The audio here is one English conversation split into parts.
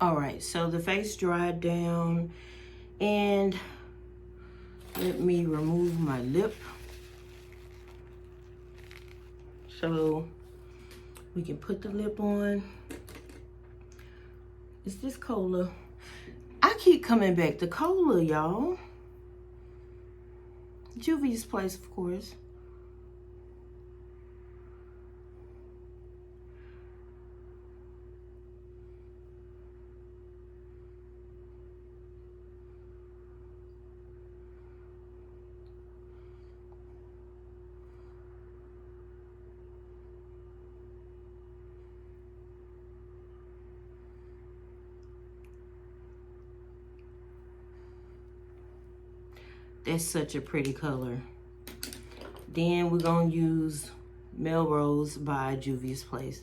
All right, so the face dried down, and let me remove my lip so we can put the lip on. Is this Kola? I keep coming back to Kola, y'all. Juvia's Place, of course. That's such a pretty color. Then we're gonna use Meroe by Juvia's Place.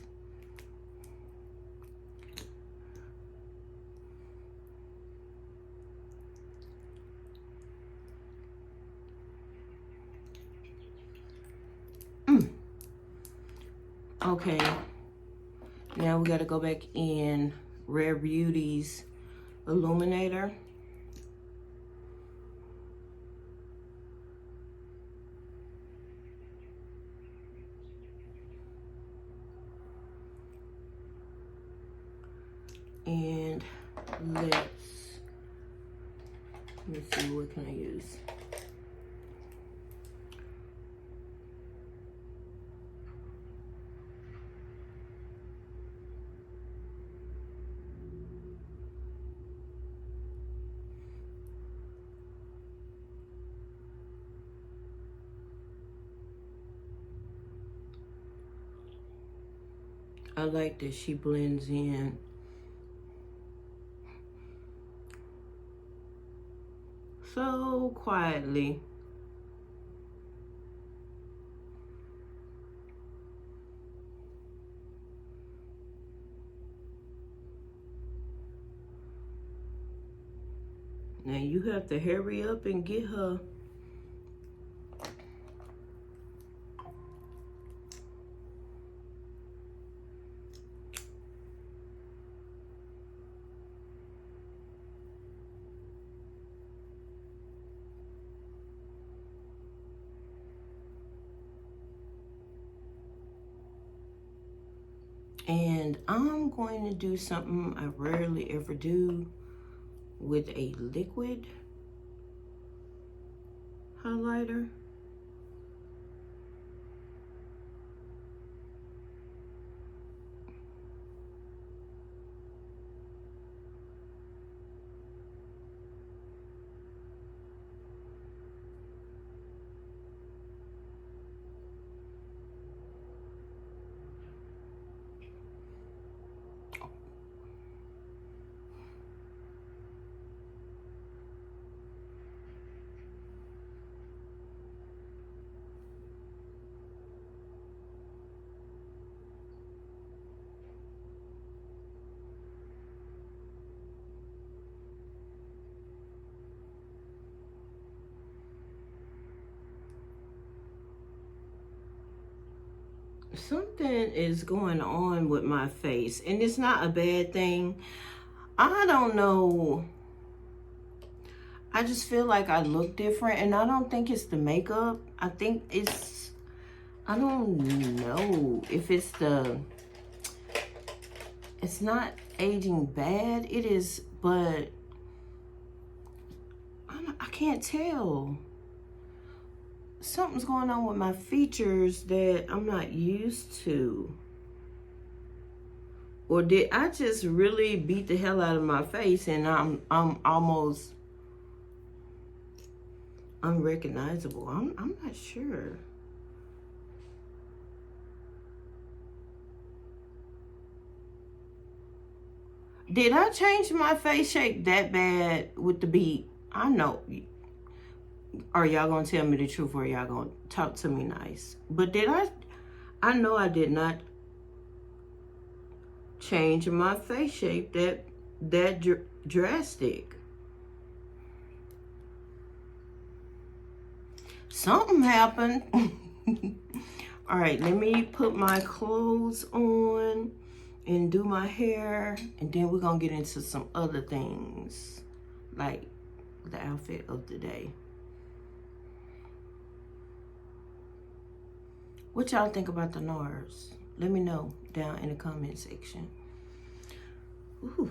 Okay, now we gotta go back in Rare Beauty's Illuminator. And let me see, what can I use? I like that she blends in. So quietly. Now you have to hurry up and get her. And I'm going to do something I rarely ever do with a liquid highlighter. Something is going on with my face, and it's not a bad thing. I don't know. I just feel like I look different, and I don't think it's the makeup. I think it's, I don't know if it's the, it's not aging bad. It is, but I can't tell. Something's going on with my features that I'm not used to. Or did I just really beat the hell out of my face and I'm almost unrecognizable? I'm not sure. Did I change my face shape that bad with the beat? I know. Are y'all gonna tell me the truth, or y'all gonna talk to me nice? But did I know I did not change my face shape that drastic. Something happened. All right, let me put my clothes on, and do my hair, and then we're gonna get into some other things, like the outfit of the day. What y'all think about the NARS? Let me know down in the comment section. Ooh.